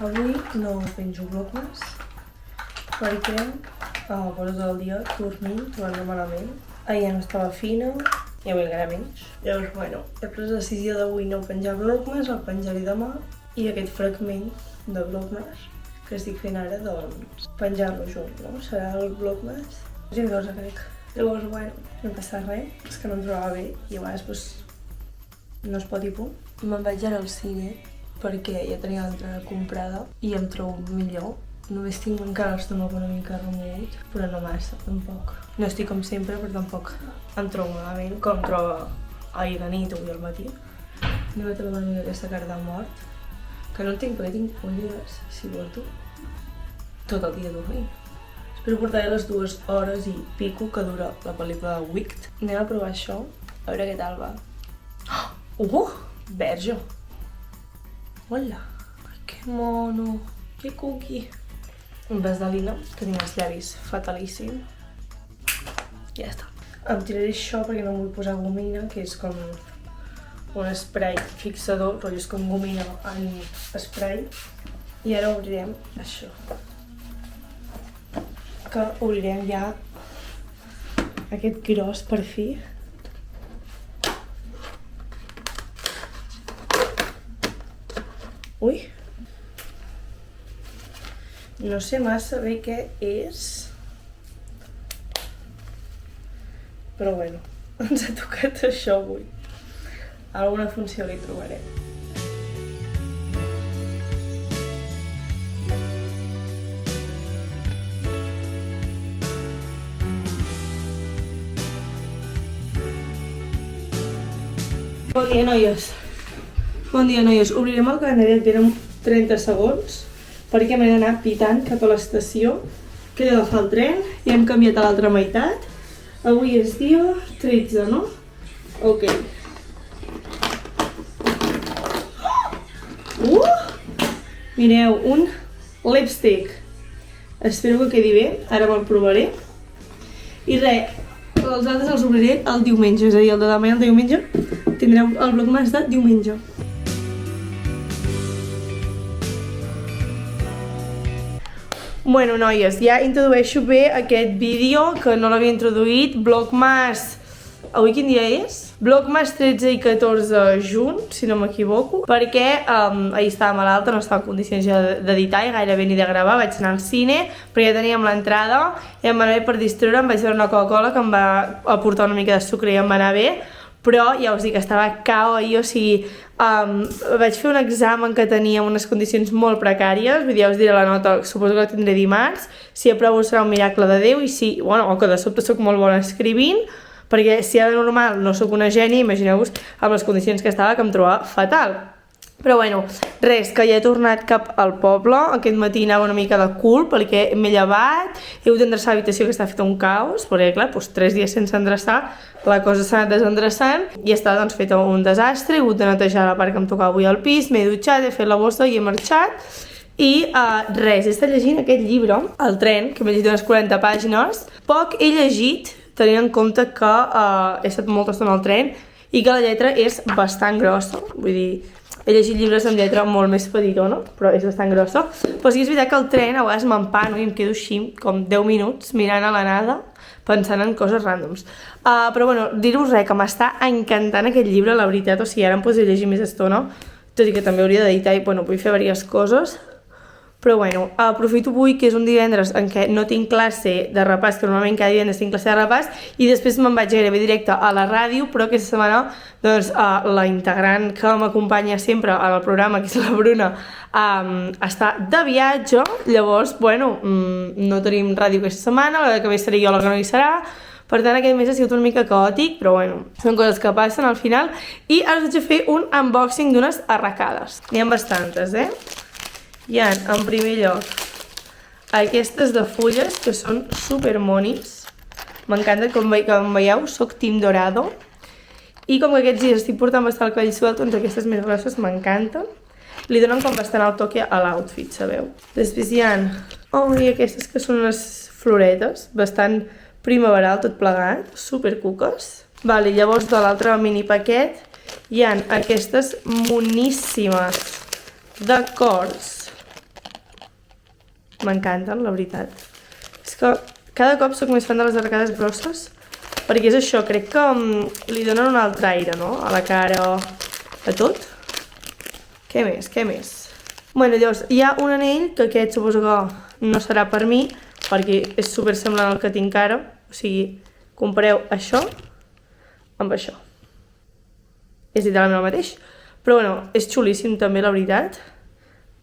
Avui no penjo vlogmas perquè porto tot el dia dormint, trobant-me malament. Ahir no estava fina i avui encara menys. Llavors, bueno, he pres la decisió d'avui no penjar vlogmas, el penjaré demà. I aquest fragment de vlogmas que estic fent ara, doncs, penjar-lo junt, no? Serà el vlogmas gent cosa, crec. Llavors, bueno, no passa res, és que no em trobava bé i a vegades, doncs, no es pot i punt. Me'n vaig ara al cine perquè ja tenia l'entrada comprada i em trobo millor. Només tinc encara l'estómac una mica remogut, però no massa, tampoc. No estic com sempre, però tampoc em trobo malament, com em trobo ahir de nit o avui al matí. Anem a trobar una mica aquesta cara de mort, que no entenc perquè tinc ulleres, si porto tot el dia dormint. Espero portar les 2 hores i pico que dura la pel·lícula de Wicked. Anem a provar això, a veure què tal va. Verge! Hola! Ai, que mono! Que cookie! Un Vaselina, que tinc els llavis fatalíssim. Ja està. Em tiraré això perquè no em vull posar gomina, que és com un spray fixador, però és com gomina en spray. I ara obrirem això. Que obrirem ja aquest gros per fi. Ui! No sé massa bé què és, però bueno, ens ha tocat això avui. Alguna funció li trobarem. Bon dia, noies. Bon dia, noies. Obrirem el calendari, et tenen 30 segons, perquè m'he d'anar pitant cap a l'estació, que he d'agafar el tren i hem canviat a l'altra meitat. Avui és dia 13, no? Ok. Mireu, un lipstick. Espero que quedi bé, ara me'l provaré. I res, els altres els obriré el diumenge, és a dir, el de demà i el diumenge tindreu el vlogmas de diumenge. Bueno, noies, ja introdueixo bé aquest vídeo, que no l'havia introduït, vlogmas... Avui quin dia és? Vlogmas 13 i 14 juny, si no m'equivoco, perquè ahir estava malalta, no estava en condicions ja d'editar i gairebé ni de gravar, vaig anar al cine, però ja teníem l'entrada i em va anar bé per distreure, em vaig veure una Coca-Cola que em va aportar una mica de sucre i em va anar bé, però ja us dic, estava cao ahir, o sigui, vaig fer un examen que tenia unes condicions molt precàries, vull dir, ja us diré la nota, suposo que la tindré dimarts, si aprovo serà un miracle de Déu i si, bueno, o que de sobte soc molt bona escrivint, perquè si ara normal no sóc una gènia, imagineu-vos amb les condicions que estava, que em trobava fatal. Però bueno, res, que ja he tornat cap al poble, aquest matí anava una mica de cul perquè m'he llevat, he hagut d'endreçar l'habitació que està feta un caos, perquè clar, doncs 3 dies sense endreçar, la cosa s'ha anat desendreçant i està doncs feta un desastre, he hagut de netejar la part que em tocava avui al pis, m'he dutxat, he fet la bossa i he marxat. I res, he estat llegint aquest llibre, El tren, que m'he llegit unes 40 pàgines, poc he llegit, tenint en compte que he estat molta estona al tren i que la lletra és bastant grossa, vull dir, he llegit llibres amb lletra molt més petitona, però és bastant grossa. Però sí que és veritat que el tren a vegades m'empano i em quedo així com 10 minuts mirant a la nada, pensant en coses ràndoms. Però bueno, dir-vos res, que m'està encantant aquest llibre, la veritat, o sigui, ara em poso a llegir més estona, tot i que també hauria d'editar i, bueno, vull fer diverses coses. Però bueno, aprofito avui que és un divendres en què no tinc classe de repàs, que normalment cada divendres tinc classe de repàs, i després me'n vaig gairebé directe a la ràdio, però aquesta setmana doncs, la integrant que m'acompanya sempre al programa, que és la Bruna, està de viatge, llavors, bueno, no tenim ràdio aquesta setmana, la que ve seré jo, la que no hi serà, per tant aquest mes ha sigut una mica caòtic, però bueno, són coses que passen al final, i ara us vaig a fer un unboxing d'unes arracades. N'hi ha bastantes, Hi ha, en primer lloc, aquestes de fulles, que són super monis. M'encanta, com veieu, soc team dorado. I com que aquests dies estic portant bastant el cabell suelt, doncs aquestes més grosses m'encanten. Li donen com bastant el toque a l'outfit, sabeu? Després hi ha, i aquestes que són unes floretes, bastant primaveral tot plegat, super cuques. Vale, llavors de l'altre mini paquet hi ha aquestes moníssimes de cors, m'encanten, la veritat. És que cada cop sóc més fan de les arcades grosses, perquè és això, crec que li donen un altre aire, no? A la cara, a tot. Què més, què més? Bueno, llavors, hi ha un anell, que aquest suposo que no serà per mi, perquè és super semblant al que tinc ara, o sigui, compareu això amb això. És literalment el mateix, però bueno, és xulíssim també, la veritat.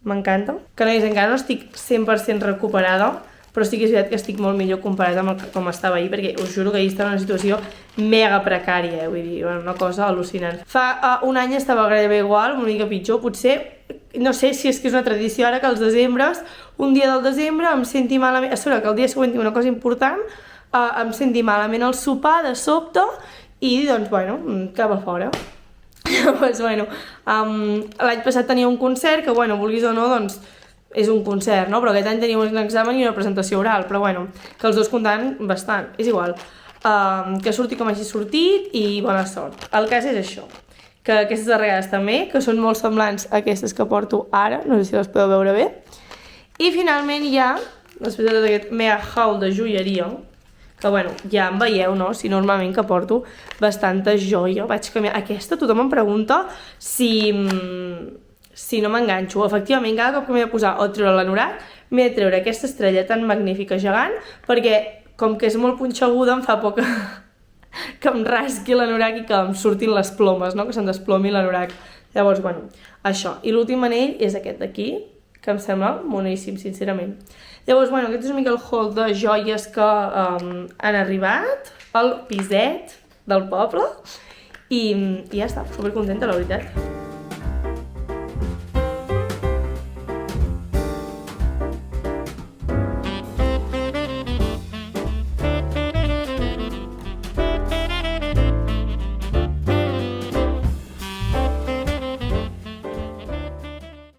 M'encanta. Que no, encara no estic 100% recuperada, però sí que és veritat que estic molt millor comparat amb com estava ahir, perquè us juro que ahir estava en una situació mega precària, vull dir, una cosa al·lucinant. Fa un any estava gairebé igual, una mica pitjor, potser, no sé si és que és una tradició ara que als desembres, un dia del desembre em senti malament, a sobre que el dia següent tinc una cosa important, em senti malament el sopar de sobte i doncs, bueno, cap a fora. Llavors, bueno, l'any passat tenia un concert que, bueno, vulguis o no, doncs, és un concert, no? Però aquest any teníem un examen i una presentació oral, però bueno, que els dos comptaven bastant, és igual. Que surti com hagi sortit i bona sort. El cas és això, que aquestes arregades també, que són molt semblants a aquestes que porto ara, no sé si les podeu veure bé. I finalment ja, després de tot aquest mega haul de joieria, que bueno, ja em veieu, no? Si normalment que porto bastanta joia, vaig canviar. Aquesta tothom em pregunta si no m'enganxo. Efectivament, cada cop que m'he de posar o treure l'anorac, m'he de treure aquesta estrella tan magnífica gegant, perquè com que és molt punxeguda em fa por que em rasqui l'anorac i que em surtin les plomes, no? Que se'n desplomi l'anorac. Llavors, bueno, això. I l'últim anell és aquest d'aquí, que em sembla moníssim, sincerament. Llavors, bueno, aquest és una mica el haul de joies que han arribat al piset del poble i ja està, supercontenta, la veritat.